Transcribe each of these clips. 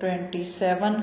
27।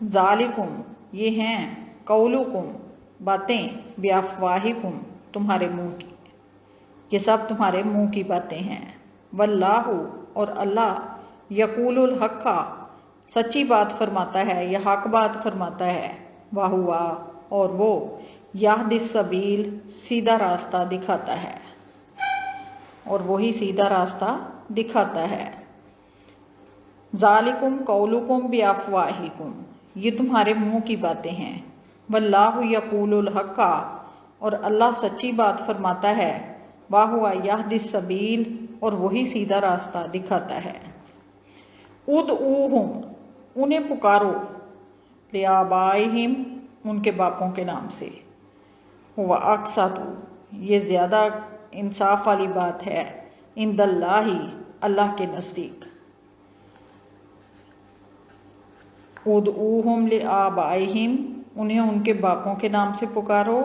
ذالکم یہ ہیں، قولکم باتیں، بیافواہکم تمہارے منہ کی، یہ سب تمہارے منہ کی باتیں ہیں، واللہ اور اللہ یقول الحق سچی بات فرماتا ہے یا حق بات فرماتا ہے، وہوا اور وہ یہدی السبیل سیدھا راستہ دکھاتا ہے، اور وہی سیدھا راستہ دکھاتا ہے۔ ذالکم قولکم بیافواہکم یہ تمہارے منہ کی باتیں ہیں، واللہ یقول الحق اور اللہ سچی بات فرماتا ہے، وہوا یہدی السبیل اور وہی سیدھا راستہ دکھاتا ہے۔ ادعوہم انہیں پکارو، لآبائہم ان کے باپوں کے نام سے، ہوا اقسط یہ زیادہ انصاف والی بات ہے، عند اللہ اللہ کے نزدیک۔ ادعوہم لآبائہم انہیں ان کے باپوں کے نام سے پکارو،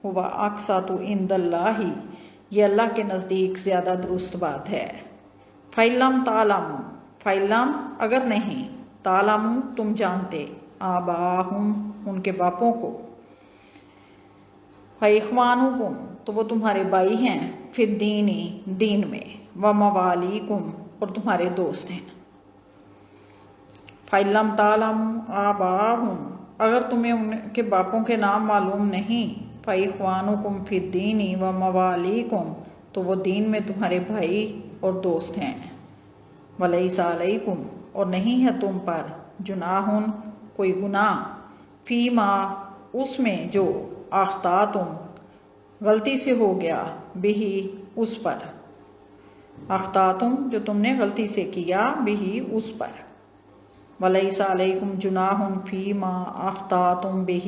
ہوا اقسط عند اللہ یہ اللہ کے نزدیک زیادہ درست بات ہے۔ فَإِلَّمْ تَعْلَمُوا فَإِلَّمْ اگر نہیں، تَعْلَمُوا تم جانتے، آباہم ان کے باپوں کو، فَإِخْوَانُكُمْ تو وہ تمہارے بھائی ہیں، فی الدین دین میں، وَمَوَالِيكُمْ اور تمہارے دوست ہیں۔ فَإِلَّمْ تَعْلَمُوا آبَاءَهُمْ اگر تمہیں ان کے باپوں کے نام معلوم نہیں، فَإِخْوَانُكُمْ فِي الدِّينِ وَمَوَالِيكُمْ تو وہ دین میں تمہارے بھائی اور دوست ہیں۔ وَلَيْسَ عَلَيْكُمْ اور نہیں ہے تم پر، جناح کوئی گناہ، فیما اس میں جو اخطأتم غلطی سے ہو گیا، بہی اس پر، اخطأتم جو تم نے غلطی سے کیا، بہی اس پر، وَلَيْسَ عَلَيْكُمْ جُنَاحٌ فِيمَا أَخْطَأْتُمْ بِهِ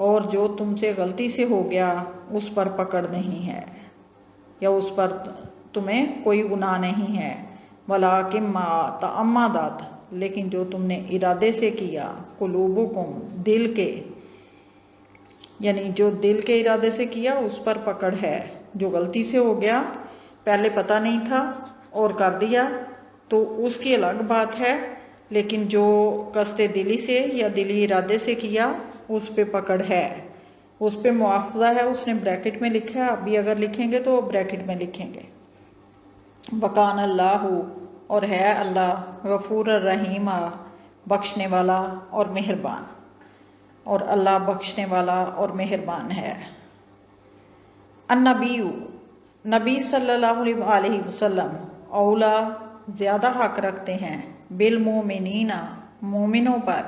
اور جو تم سے غلطی سے ہو گیا اس پر پکڑ نہیں ہے، یا اس پر تمہیں کوئی گناہ نہیں ہے، وَلَٰكِن مَّا تَعَمَّدَتْ لیکن جو تم نے ارادے سے کیا، قُلُوبُكُمْ دل کے، یعنی جو دل کے ارادے سے کیا اس پر پکڑ ہے، جو غلطی سے ہو گیا، پہلے پتہ نہیں تھا اور کر دیا تو اس کی الگ بات ہے، لیکن جو قصد دلی سے یا دلی ارادے سے کیا اس پہ پکڑ ہے، اس پہ مواخذہ ہے، اس نے بریکٹ میں لکھا ہے، اب بھی اگر لکھیں گے تو بریکٹ میں لکھیں گے۔ وَكَانَ اللَّهُ اور ہے اللہ، غفور الرحیم بخشنے والا اور مہربان، اور اللہ بخشنے والا اور مہربان ہے۔ النبی نبی صلی اللہ علیہ وسلم اولا زیادہ حق رکھتے ہیں، بالمومنین مومنوں پر،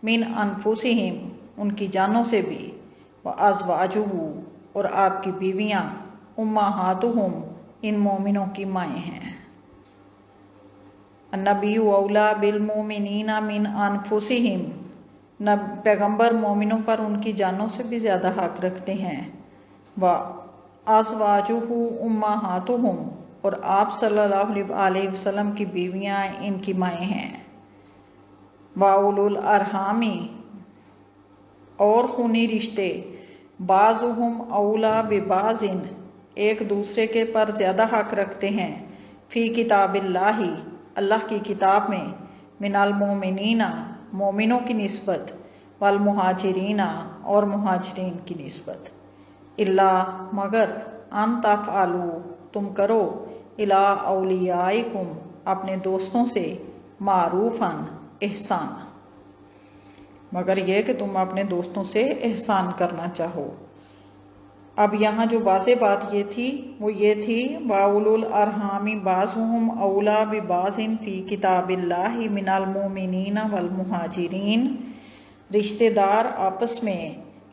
من انفسہم ان کی جانوں سے بھی، وازواجہ اور آپ کی بیویاں، امہاتہم ان مومنوں کی مائیں ہیں۔ النبی اولا بالمومنین من انفسہم پیغمبر مومنوں پر ان کی جانوں سے بھی زیادہ حق رکھتے ہیں، وازواجہ امہاتہم اور آپ صلی اللہ علیہ وسلم کی بیویاں ان کی مائیں ہیں، واولو الارحام اور خونی رشتے، بعضہم اولا ببعض ایک دوسرے کے پر زیادہ حق رکھتے ہیں، فی کتاب اللہ اللہ کی کتاب میں، من المومنین مومنوں کی نسبت، والمہاجرین اور مہاجرین کی نسبت، الا مگر ان تفعلوا تم کرو، الی اولیائکم اپنے دوستوں سے، معروفاً احسان، مگر یہ کہ تم اپنے دوستوں سے احسان کرنا چاہو۔ اب یہاں جو واضح بات یہ تھی وہ یہ تھی، وَأُولُو الْأَرْحَامِ بَعْضُهُمْ أَوْلَىٰ بِبَعْضٍ فِي كِتَابِ اللَّهِ مِنَ الْمُؤْمِنِينَ وَالْمُهَاجِرِينَ رشتہ دار آپس میں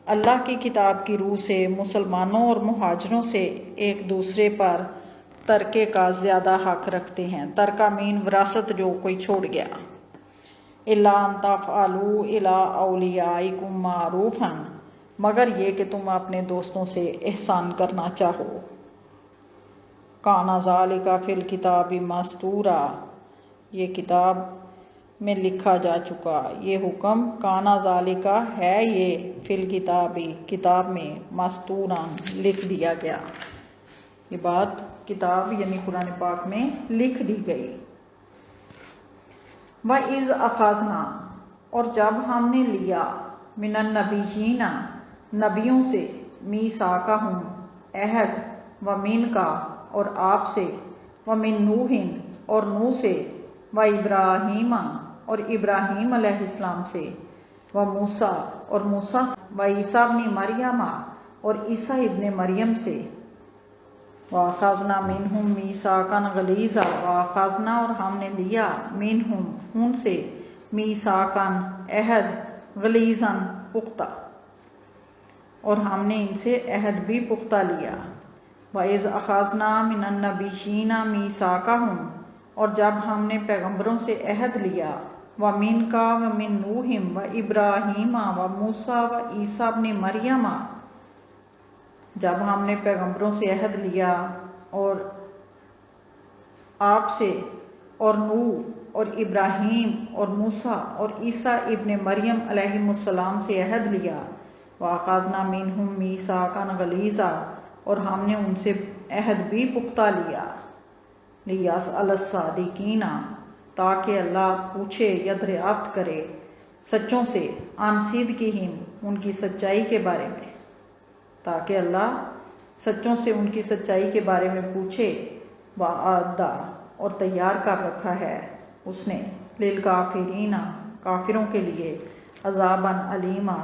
اللہ کی کتاب کی روح سے مسلمانوں اور مہاجروں سے ایک دوسرے پر ترکے کا زیادہ حق رکھتے ہیں، ترکہ مین وراثت جو کوئی چھوڑ گیا، الا ان تفعلوا الی اولیائکم معروفا مگر یہ کہ تم اپنے دوستوں سے احسان کرنا چاہو، کان ذالک فی الکتاب مسطورا یہ کتاب میں لکھا جا چکا، یہ حکم کان ذالک ہے یہ، فی الکتاب کتاب میں، مسطورا لکھ دیا گیا، یہ بات کتاب یعنی قرآن پاک میں لکھ دی گئی۔ وَإِذْ أَخَذْنَا اور جب ہم نے لیا من النبیین نبیوں سے میثاقہم عہد ومن کا اور آپ سے ومن نوح اور نوح سے وابراہیم اور ابراہیم علیہ السلام سے وموسیٰ اور موسیٰ وعیسیٰ ابن مریم اور عیسیٰ ابن مریم سے وَأَخَذْنَا مِنْهُمْ مِيثَاقًا غَلِيظًا وَأَخَذْنَا اور ہم نے لیا منہم ان سے میثاقاً عہد غلیظاً پختہ اور ہم نے ان سے عہد بھی پختہ لیا وَإِذْ أَخَذْنَا مِنَ النَّبِيِّينَ مِيثَاقَهُمْ اور جب ہم نے پیغمبروں سے عہد لیا وَمِنْكَ وَمِن نُوحٍ وَإِبْرَاهِيمَ وَمُوسَىٰ وَعِيسَىٰ ابْنِ مَرْيَمَ جب ہم نے پیغمبروں سے عہد لیا اور آپ سے اور نوح اور ابراہیم اور موسیٰ اور عیسیٰ ابن مریم علیہ السلام سے عہد لیا وَأَخَذْنَا مِنْهُمْ مِيثَاقًا غَلِيظًا اور ہم نے ان سے عہد بھی پختہ لیا لِيَسْأَلَ الصَّادِقِينَ تاکہ اللہ پوچھے یا دریافت کرے سچوں سے عن صدقہم ان کی سچائی کے بارے میں تاکہ اللہ سچوں سے ان کی سچائی کے بارے میں پوچھے وَأَعَدَّ اور تیار کر رکھا ہے اس نے للکافرین کافروں کے لیے عذاباً علیما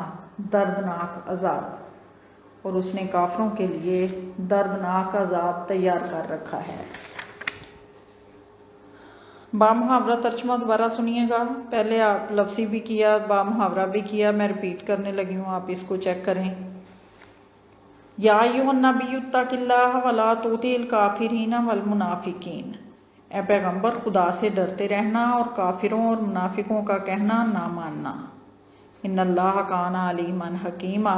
دردناک عذاب اور اس نے کافروں کے لیے دردناک عذاب تیار کر رکھا ہے۔ با محاورہ ترجمہ دوبارہ سنیے گا، پہلے آپ لفظی بھی کیا با محاورہ بھی کیا، میں ریپیٹ کرنے لگی ہوں، آپ اس کو چیک کریں۔ یا ایھا النبی اتق اللہ ولا تطع الکافرین والمنافقین، اے پیغمبر خدا سے ڈرتے رہنا اور کافروں اور منافقوں کا کہنا نہ ماننا۔ ان اللہ کان علیما حکیما،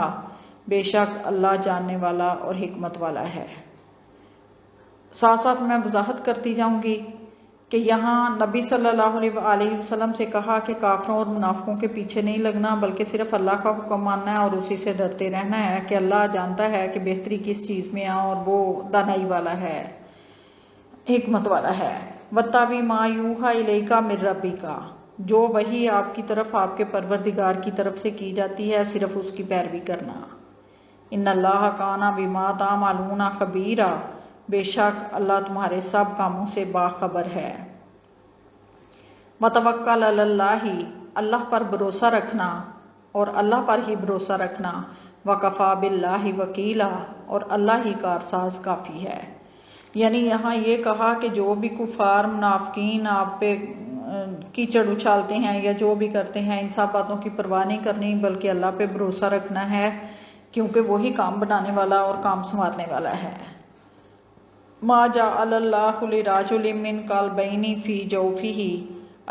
بے شک اللہ جاننے والا اور حکمت والا ہے۔ ساتھ ساتھ میں وضاحت کرتی جاؤں گی کہ یہاں نبی صلی اللہ علیہ وسلم سے کہا کہ کافروں اور منافقوں کے پیچھے نہیں لگنا بلکہ صرف اللہ کا حکم ماننا ہے اور اسی سے ڈرتے رہنا ہے کہ اللہ جانتا ہے کہ بہتری کس چیز میں ہے اور وہ دانائی والا ہے، حکمت والا ہے۔ وَاتَّبِعْ مَا یُوحَىٰ إِلَيْکَ مِن رَبِّکَ، جو وحی آپ کی طرف آپ کے پروردگار کی طرف سے کی جاتی ہے صرف اس کی پیروی کرنا۔ ان اللہ کان بما تعملون خبیرا، بے شک اللہ تمہارے سب کاموں سے باخبر ہے۔ وتوکل علی اللہ، اللہ پر بھروسہ رکھنا اور اللہ پر ہی بھروسہ رکھنا۔ وکفیٰ باللہ وکیلا، اور اللہ ہی کارساز کافی ہے۔ یعنی یہاں یہ کہا کہ جو بھی کفار منافقین آپ پہ کیچڑ اچھالتے ہیں یا جو بھی کرتے ہیں ان سب باتوں کی پرواہ نہیں کرنی بلکہ اللہ پہ بھروسہ رکھنا ہے، کیونکہ وہی کام بنانے والا اور کام سنوارنے والا ہے۔ ما جعل اللہ لرجل من قلبین فی جوفہ،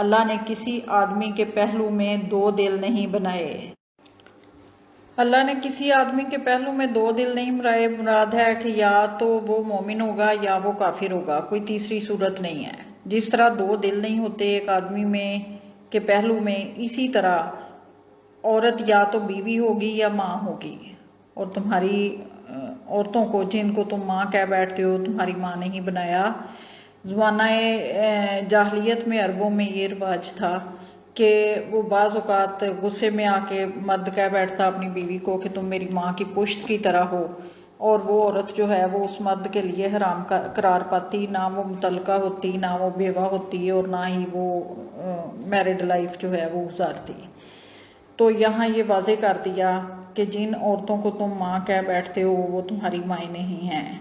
اللہ نے کسی آدمی کے پہلو میں دو دل نہیں بنائے۔ اللہ نے کسی آدمی کے پہلو میں دو دل نہیں بنائے، مراد ہے کہ یا تو وہ مومن ہوگا یا وہ کافر ہوگا، کوئی تیسری صورت نہیں ہے۔ جس طرح دو دل نہیں ہوتے ایک آدمی میں کے پہلو میں، اسی طرح عورت یا تو بیوی ہوگی یا ماں ہوگی، اور تمہاری عورتوں کو جن کو تم ماں کہہ بیٹھتے ہو تمہاری ماں نہیں بنایا۔ زمانہ جاہلیت میں عربوں میں یہ رواج تھا کہ وہ بعض اوقات غصے میں آ کے مرد کہہ بیٹھتا اپنی بیوی کو کہ تم میری ماں کی پشت کی طرح ہو، اور وہ عورت جو ہے وہ اس مرد کے لیے حرام قرار پاتی، نہ وہ مطلقہ ہوتی، نہ وہ بیوہ ہوتی، اور نہ ہی وہ میرڈ لائف جو ہے وہ گزارتی۔ تو یہاں یہ واضح کر دیا کہ جن عورتوں کو تم ماں کہہ بیٹھتے ہو وہ تمہاری مائیں نہیں ہیں۔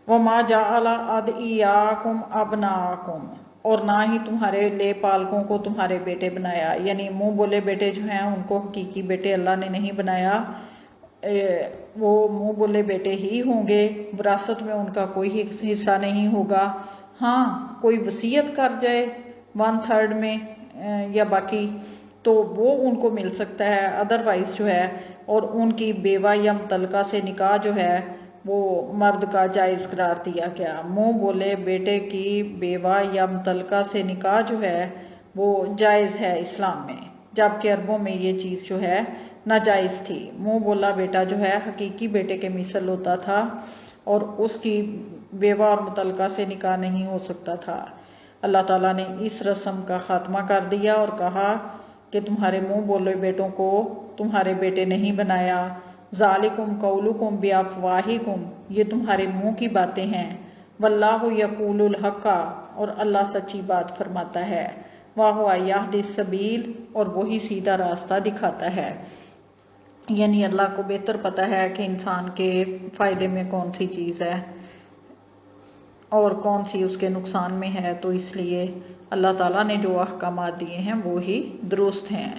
وَمَا جَعَلَ أَدْعِيَاءَكُمْ أَبْنَاءَكُمْ، اور نہ ہی تمہارے لے پالکوں کو تمہارے بیٹے بنایا، یعنی منہ بولے بیٹے جو ہیں ان کو حقیقی بیٹے اللہ نے نہیں بنایا، وہ منہ بولے بیٹے ہی ہوں گے، وراثت میں ان کا کوئی حصہ نہیں ہوگا۔ ہاں کوئی وصیت کر جائے 1/3 میں یا باقی تو وہ ان کو مل سکتا ہے، ادروائز جو ہے، اور ان کی بیوہ یا مطلقہ سے نکاح جو ہے وہ مرد کا جائز قرار دیا گیا۔ منہ بولے بیٹے کی بیوہ یا مطلقہ سے نکاح جو ہے وہ جائز ہے اسلام میں، جبکہ عربوں میں یہ چیز جو ہے ناجائز تھی۔ منہ بولا بیٹا جو ہے حقیقی بیٹے کے مثل ہوتا تھا اور اس کی بیوہ اور مطلقہ سے نکاح نہیں ہو سکتا تھا۔ اللہ تعالیٰ نے اس رسم کا خاتمہ کر دیا اور کہا کہ تمہارے منہ بولے بیٹوں کو تمہارے بیٹے نہیں بنایا، ذالکم قولکم بافواہکم، یہ تمہارے منہ کی باتیں ہیں، واللہ یقول الحق، اور اللہ سچی بات فرماتا ہے، وَهُوَ یہدی السبیل، اور وہی سیدھا راستہ دکھاتا ہے۔ یعنی اللہ کو بہتر پتہ ہے کہ انسان کے فائدے میں کون سی چیز ہے اور کون سی اس کے نقصان میں ہے، تو اس لیے اللہ تعالیٰ نے جو احکامات دیے ہیں وہی درست ہیں،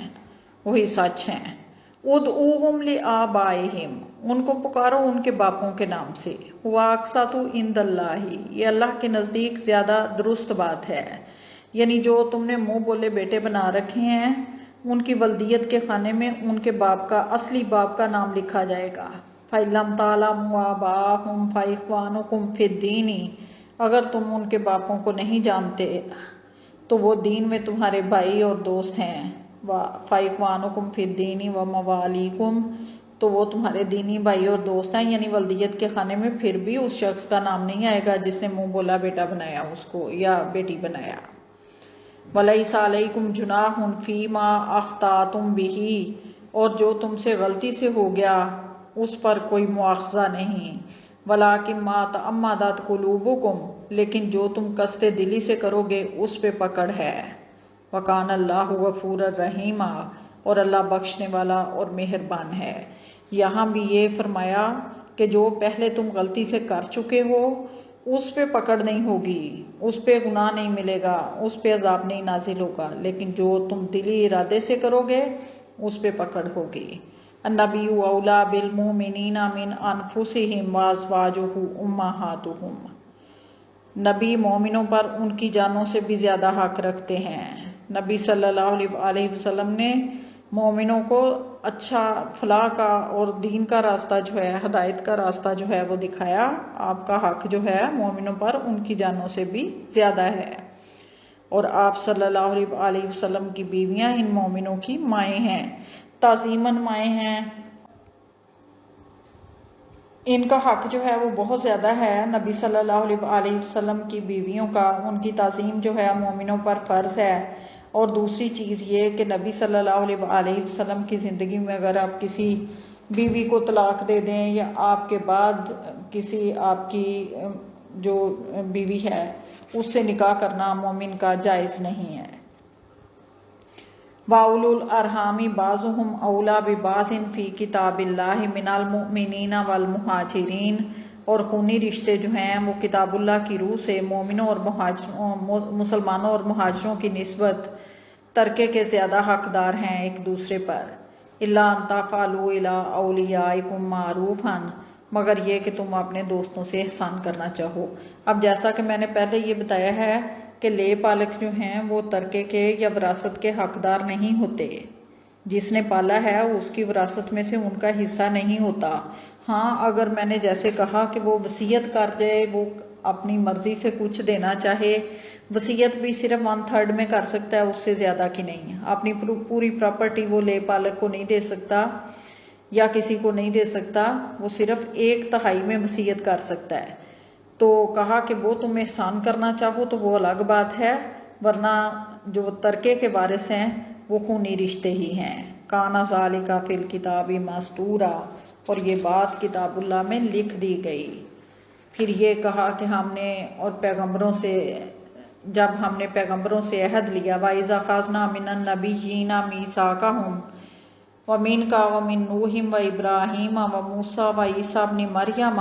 وہی سچ ہیں۔ ادعوہم لآبائہم، ان کو پکارو ان کے باپوں کے نام سے، ہوا اقسط عند اللہ، یہ اللہ کے نزدیک زیادہ درست بات ہے۔ یعنی جو تم نے منہ بولے بیٹے بنا رکھے ہیں ان کی ولدیت کے خانے میں ان کے باپ کا، اصلی باپ کا نام لکھا جائے گا۔ فَإِلَّمْ تَعْلَمُوا آبَاءَهُمْ فَإِخْوَانُكُمْ فِي الدِّينِ، اگر تم ان کے باپوں کو نہیں جانتے تو وہ دین میں تمہارے بھائی اور دوست ہیں۔ فَإِخْوَانُكُمْ فِي الدِّينِ وَمَوَالِيكُمْ، تو وہ تمہارے دینی بھائی اور دوست ہیں، یعنی ولدیت کے خانے میں پھر بھی اس شخص کا نام نہیں آئے گا جس نے منہ بولا بیٹا بنایا اس کو یا بیٹی بنایا۔ وَلَيْسَ عَلَيْكُمْ جُنَاحٌ فِيمَا أَخْطَأْتُمْ بِهِ، اور جو تم سے غلطی سے ہو گیا اس پر کوئی مواخذہ نہیں۔ وَلَٰكِن مَّا تَعَمَّدَتْ قُلُوبُكُمْ، لیکن جو تم قصد دلی سے کرو گے اس پہ پکڑ ہے۔ وَكَانَ اللَّهُ غَفُورًا رَحِيمًا، اور اللہ بخشنے والا اور مہربان ہے۔ یہاں بھی یہ فرمایا کہ جو پہلے تم غلطی سے کر چکے ہو اس پہ پکڑ نہیں ہوگی، اس پہ گناہ نہیں ملے گا، اس پہ عذاب نہیں نازل ہوگا، لیکن جو تم دلی ارادے سے کرو گے اس پہ پکڑ ہوگی۔ النبی اولیٰ بالمؤمنین من انفسہم وازواجہ امہاتہم، نبی مومنوں پر ان کی جانوں سے بھی زیادہ حق رکھتے ہیں۔ نبی صلی اللہ علیہ وسلم نے مومنوں کو اچھا فلاح کا اور دین کا راستہ جو ہے، ہدایت کا راستہ جو ہے وہ دکھایا۔ آپ کا حق جو ہے مومنوں پر ان کی جانوں سے بھی زیادہ ہے، اور آپ صلی اللہ علیہ وسلم کی بیویاں ان مومنوں کی مائیں ہیں، تعظیماً مائیں ہیں، ان کا حق جو ہے وہ بہت زیادہ ہے۔ نبی صلی اللہ علیہ وسلم کی بیویوں کا، ان کی تعظیم جو ہے مومنوں پر فرض ہے۔ اور دوسری چیز یہ کہ نبی صلی اللہ علیہ وسلم کی زندگی میں اگر آپ کسی بیوی کو طلاق دے دیں یا آپ کے بعد کسی آپ کی جو بیوی ہے اس سے نکاح کرنا مومن کا جائز نہیں ہے۔ وَأُولُو الْأَرْحَامِ بَعْضُهُمْ أَوْلَىٰ بِبَعْضٍ فِي کتاب اللہ مِنَ الْمُؤْمِنِینَ وَالْمُہَاجِرِینَ، اور خونی رشتے جو ہیں وہ کتاب اللہ کی روح سے مومنوں اور مسلمانوں اور مہاجروں کی نسبت ترکے کے زیادہ حقدار ہیں ایک دوسرے پر۔ إِلَّا أَن تَفْعَلُوا إِلَىٰ أَوْلِيَائِكُمْ مَعْرُوفًا، مگر یہ کہ تم اپنے دوستوں سے احسان کرنا چاہو۔ اب جیسا کہ میں نے پہلے یہ بتایا ہے کہ لے پالک جو ہیں وہ ترکے کے یا وراثت کے حقدار نہیں ہوتے، جس نے پالا ہے اس کی وراثت میں سے ان کا حصہ نہیں ہوتا۔ ہاں اگر میں نے جیسے کہا کہ وہ وصیت کر جائے، وہ اپنی مرضی سے کچھ دینا چاہے، وصیت بھی صرف 1/3 میں کر سکتا ہے، اس سے زیادہ کی نہیں، اپنی پوری پراپرٹی وہ لے پالک کو نہیں دے سکتا یا کسی کو نہیں دے سکتا، وہ صرف 1/3 میں وصیت کر سکتا ہے۔ تو کہا کہ وہ تم احسان کرنا چاہو تو وہ الگ بات ہے، ورنہ جو ترکے کے وارث ہیں وہ خونی رشتے ہی ہیں۔ کانا ذالک فی الکتاب مسطورا، اور یہ بات کتاب اللہ میں لکھ دی گئی۔ پھر یہ کہا کہ ہم نے اور پیغمبروں سے، جب ہم نے پیغمبروں سے عہد لیا، وَإِذَا أَخَذْنَا مِنَ النَّبِيِّينَ مِيثَاقَهُمْ وَمِنْكَ وَمِن نُوحٍ وَإِبْرَاهِيمَ وَمُوسَىٰ وَعِيسَىٰ ابْنِ مَرْيَمَ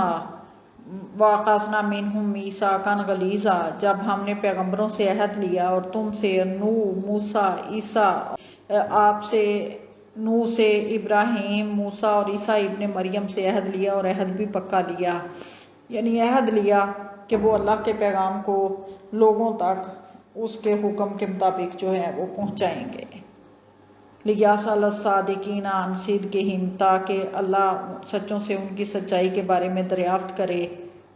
وَأَخَذْنَا مِنْهُم مِّيثَاقًا غَلِيظًا، جب ہم نے پیغمبروں سے عہد لیا اور تم سے، نوح، موسیٰ، عیسیٰ، آپ سے، نوح سے، ابراہیم، موسیٰ اور عیسیٰ ابن مریم سے عہد لیا، اور عہد بھی پکا لیا، یعنی عہد لیا کہ وہ اللہ کے پیغام کو لوگوں تک اس کے حکم کے مطابق جو ہے وہ پہنچائیں گے۔ لِيَسْأَلَ الصَّادِقِينَ عَنْ صِدْقِهِمْ، تاکہ اللہ سچوں سے ان کی سچائی کے بارے میں دریافت کرے۔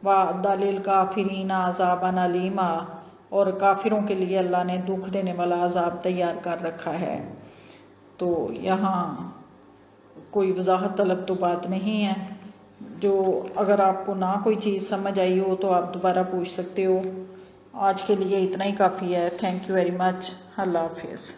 وَأَعَدَّ لِلْكَافِرِينَ عَذَابًا أَلِيمًا، اور کافروں کے لیے اللہ نے دکھ دینے والا عذاب تیار کر رکھا ہے۔ تو یہاں کوئی وضاحت طلب تو بات نہیں ہے، جو اگر آپ کو نہ کوئی چیز سمجھ آئی ہو تو آپ دوبارہ پوچھ سکتے ہو۔ آج کے لیے اتنا ہی کافی ہے. Thank you very much. اللہ حافظ.